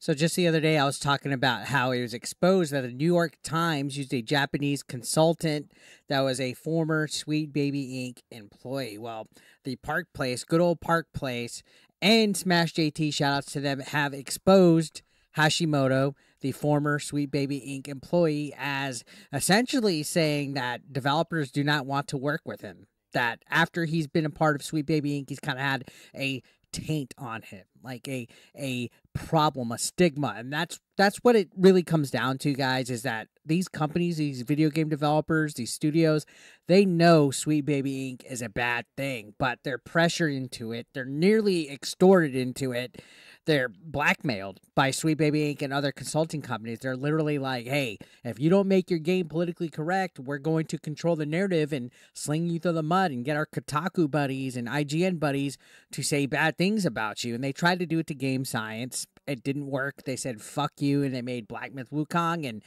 So just the other day, I was talking about how it was exposed that the New York Times used a Japanese consultant that was a former Sweet Baby Inc. employee. Well, the Park Place, good old Park Place, and Smash JT, shout outs to them, have exposed Hashimoto, the former Sweet Baby Inc. employee, as essentially saying that developers do not want to work with him. That after he's been a part of Sweet Baby Inc., he's kind of had a taint on him, like a problem, a stigma. And that's what it really comes down to, guys, is that these companies, these video game developers, these studios, they know Sweet Baby Inc. is a bad thing, but they're pressured into it. They're nearly extorted into it. They're blackmailed by Sweet Baby Inc. and other consulting companies. They're literally like, hey, if you don't make your game politically correct, we're going to control the narrative and sling you through the mud and get our Kotaku buddies and IGN buddies to say bad things about you. And they tried to do it to Game Science. It didn't work. They said, fuck you, and they made Black Myth Wukong, and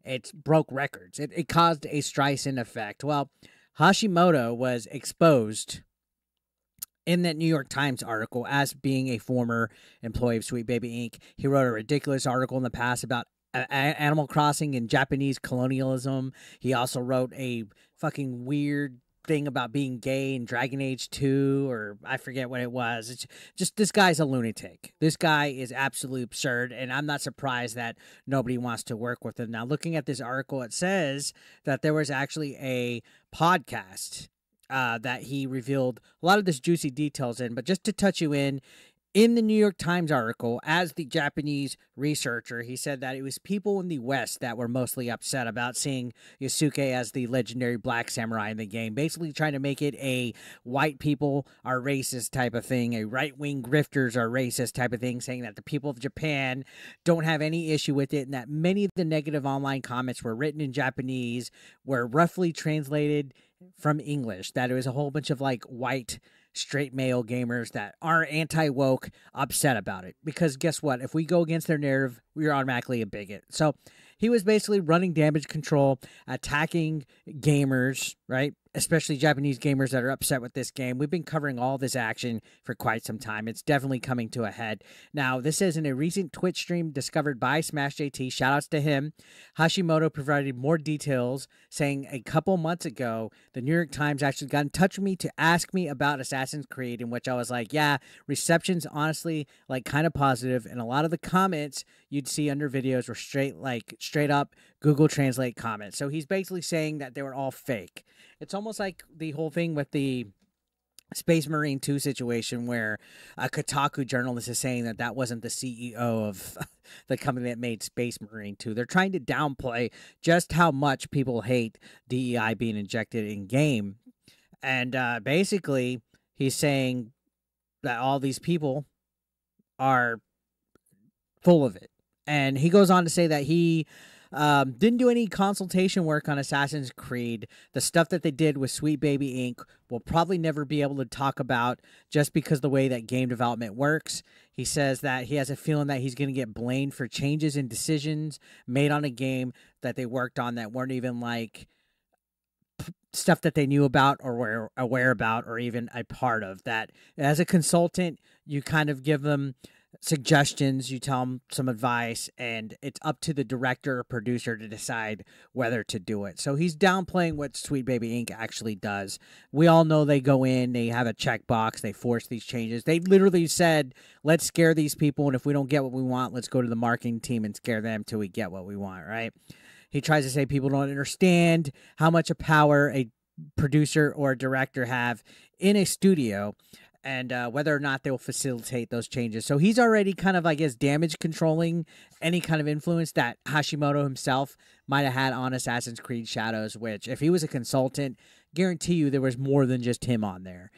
it broke records. It caused a Streisand effect. Well, Hashimoto was exposed in that New York Times article as being a former employee of Sweet Baby Inc. He wrote a ridiculous article in the past about Animal Crossing and Japanese colonialism. He also wrote a fucking weird thing about being gay in Dragon Age 2, or I forget what it was. It's just, this guy's a lunatic. This guy is absolutely absurd, and I'm not surprised that nobody wants to work with him. Now, looking at this article, it says that there was actually a podcast that he revealed a lot of this juicy details in. But just to touch you in the New York Times article, as the Japanese researcher, he said that it was people in the West that were mostly upset about seeing Yusuke as the legendary black samurai in the game, basically trying to make it a white people are racist type of thing, a right-wing grifters are racist type of thing, saying that the people of Japan don't have any issue with it, and that many of the negative online comments were written in Japanese, were roughly translated from English, that it was a whole bunch of like white straight male gamers that are anti-woke upset about it. Because guess what? If we go against their narrative, we're automatically a bigot. So he was basically running damage control, attacking gamers, right? Especially Japanese gamers that are upset with this game. We've been covering all this action for quite some time. It's definitely coming to a head. Now, this is in a recent Twitch stream discovered by Smash JT. Shoutouts to him. Hashimoto provided more details, saying a couple months ago, the New York Times actually got in touch with me to ask me about Assassin's Creed, in which I was like, yeah, reception's honestly like kind of positive, and a lot of the comments you'd see under videos were straight up Google Translate comments. So he's basically saying that they were all fake. It's almost like the whole thing with the Space Marine 2 situation, where a Kotaku journalist is saying that that wasn't the CEO of the company that made Space Marine 2. They're trying to downplay just how much people hate DEI being injected in game. And basically, he's saying that all these people are full of it. And he goes on to say that he didn't do any consultation work on Assassin's Creed. The stuff that they did with Sweet Baby Inc. will probably never be able to talk about, just because the way that game development works. He says that he has a feeling that he's going to get blamed for changes in decisions made on a game that they worked on that weren't even like stuff that they knew about or were aware about or even a part of. That as a consultant, you kind of give them suggestions, you tell them some advice, and it's up to the director or producer to decide whether to do it. So he's downplaying what Sweet Baby Inc. actually does. We all know they go in, they have a checkbox, they force these changes. They literally said, let's scare these people, and if we don't get what we want, let's go to the marketing team and scare them till we get what we want, right? He tries to say people don't understand how much a power a producer or a director have in a studio, and whether or not they will facilitate those changes. So he's already kind of, I guess, damage controlling any kind of influence that Hashimoto himself might have had on Assassin's Creed Shadows, which, if he was a consultant, guarantee you there was more than just him on there.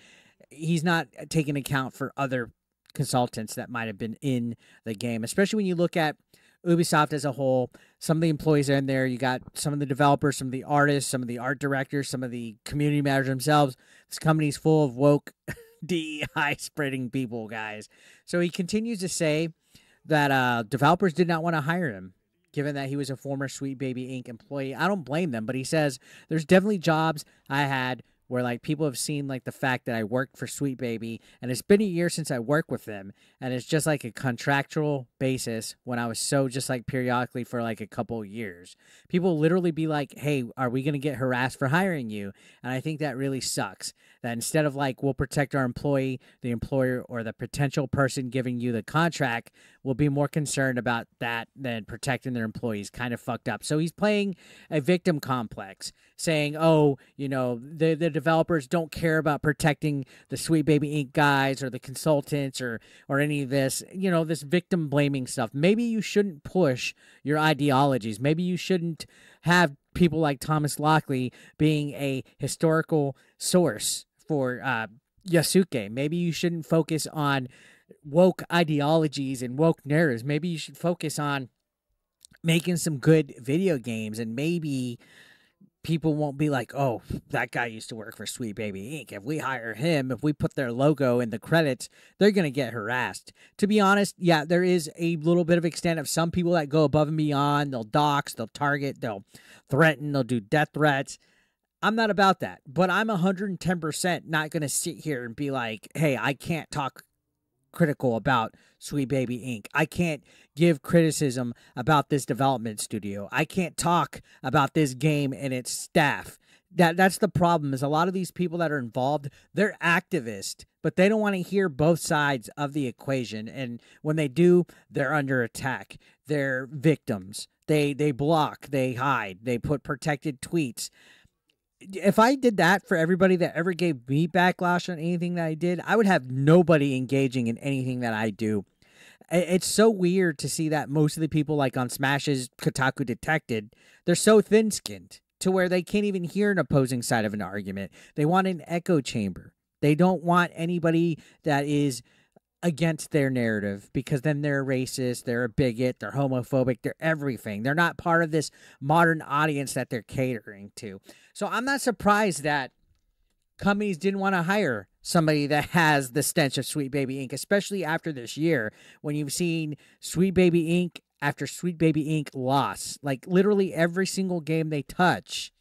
He's not taking account for other consultants that might have been in the game, especially when you look at Ubisoft as a whole. Some of the employees are in there. You got some of the developers, some of the artists, some of the art directors, some of the community managers themselves. This company's full of woke DEI spreading people, guys. So he continues to say that developers did not want to hire him, given that he was a former Sweet Baby Inc. employee. I don't blame them, but he says there's definitely jobs I had where like people have seen like the fact that I worked for Sweet Baby, and it's been a year since I worked with them, and it's just like a contractual basis when I was so just like periodically for like a couple of years. People literally be like, "Hey, are we going to get harassed for hiring you?" And I think that really sucks. That instead of like we'll protect our employee, the employer or the potential person giving you the contract will be more concerned about that than protecting their employees. Kind of fucked up. So he's playing a victim complex, saying, "Oh, you know, the developers don't care about protecting the Sweet Baby Inc. guys or the consultants or any of this, you know, this victim blaming stuff. Maybe you shouldn't push your ideologies. Maybe you shouldn't have people like Thomas Lockley being a historical source for Yasuke. Maybe you shouldn't focus on woke ideologies and woke narratives. Maybe you should focus on making some good video games, and maybe people won't be like, oh, that guy used to work for Sweet Baby Inc. If we hire him, if we put their logo in the credits, they're going to get harassed." To be honest, yeah, there is a little bit of extent of some people that go above and beyond. They'll dox, they'll target, they'll threaten, they'll do death threats. I'm not about that, but I'm 110% not going to sit here and be like, hey, I can't talk critical about Sweet Baby Inc. I can't give criticism about this development studio. I can't talk about this game and its staff. That's the problem, is a lot of these people that are involved, they're activists, but they don't want to hear both sides of the equation. And when they do, they're under attack. They're victims. They block, they hide, they put protected tweets. If I did that for everybody that ever gave me backlash on anything that I did, I would have nobody engaging in anything that I do. It's so weird to see that most of the people like on Smash's Kotaku Detected, they're so thin-skinned to where they can't even hear an opposing side of an argument. They want an echo chamber. They don't want anybody that is against their narrative, because then they're racist, they're a bigot, they're homophobic, they're everything. They're not part of this modern audience that they're catering to. So I'm not surprised that companies didn't want to hire somebody that has the stench of Sweet Baby Inc., especially after this year when you've seen Sweet Baby Inc. after Sweet Baby Inc. loss. Like literally every single game they touch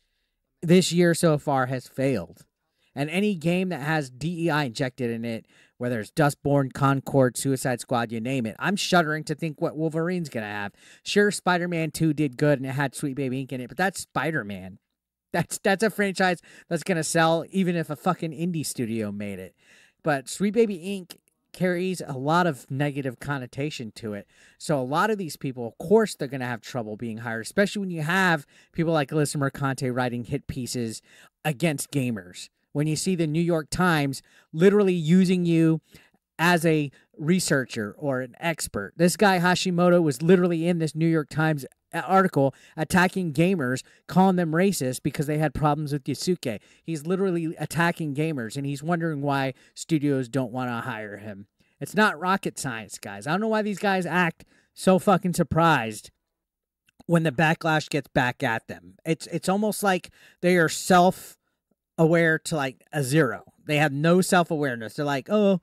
this year so far has failed. And any game that has DEI injected in it, whether it's Dustborn, Concord, Suicide Squad, you name it, I'm shuddering to think what Wolverine's going to have. Sure, Spider-Man 2 did good and it had Sweet Baby Inc. in it, but that's Spider-Man. That's a franchise that's going to sell even if a fucking indie studio made it. But Sweet Baby Inc. carries a lot of negative connotation to it. So a lot of these people, of course, they're going to have trouble being hired, especially when you have people like Alyssa Mercante writing hit pieces against gamers. When you see the New York Times literally using you as a researcher or an expert. This guy Hashimoto was literally in this New York Times article attacking gamers, calling them racist because they had problems with Yasuke. He's literally attacking gamers, and he's wondering why studios don't want to hire him. It's not rocket science, guys. I don't know why these guys act so fucking surprised when the backlash gets back at them. It's almost like they are self-aware to like a zero. They have no self-awareness. They're like, oh,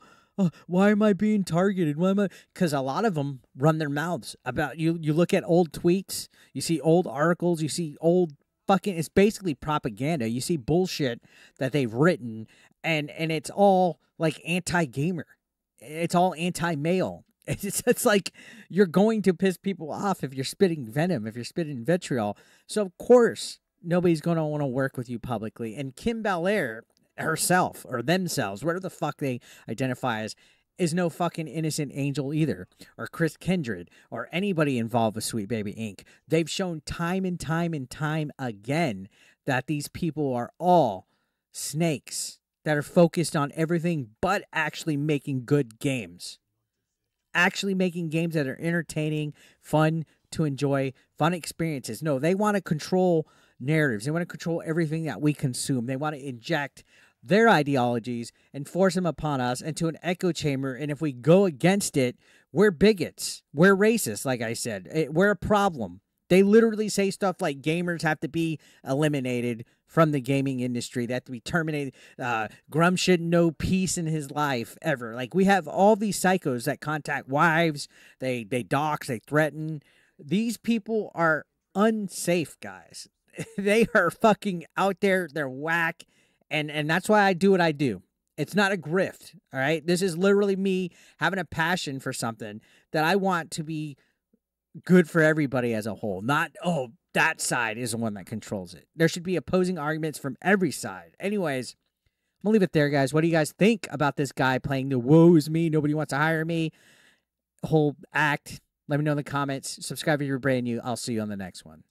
why am I being targeted? Why am I? Because a lot of them run their mouths about you. You look at old tweets, you see old articles, you see old fucking. It's basically propaganda. You see bullshit that they've written, and it's all like anti-gamer. It's all anti-male. It's like you're going to piss people off if you're spitting venom, if you're spitting vitriol. So of course nobody's going to want to work with you publicly. And Kim Belair herself or themselves, whatever the fuck they identify as, is no fucking innocent angel either, or Chris Kindred, or anybody involved with Sweet Baby Inc. They've shown time and time and time again that these people are all snakes that are focused on everything but actually making good games. Actually making games that are entertaining, fun to enjoy, fun experiences. No, they want to control narratives. They want to control everything that we consume. They want to inject their ideologies and force them upon us into an echo chamber. And if we go against it, we're bigots. We're racist, like I said. We're a problem. They literally say stuff like gamers have to be eliminated from the gaming industry. They have to be terminated. Grum should know peace in his life ever. Like, we have all these psychos that contact wives. They dox, they threaten. These people are unsafe, guys. They are fucking out there. They're whack. And that's why I do what I do. It's not a grift, all right? This is literally me having a passion for something that I want to be good for everybody as a whole. Not, oh, that side is the one that controls it. There should be opposing arguments from every side. Anyways, I'm going to leave it there, guys. What do you guys think about this guy playing the woe is me, nobody wants to hire me whole act? Let me know in the comments. Subscribe if you're brand new. I'll see you on the next one.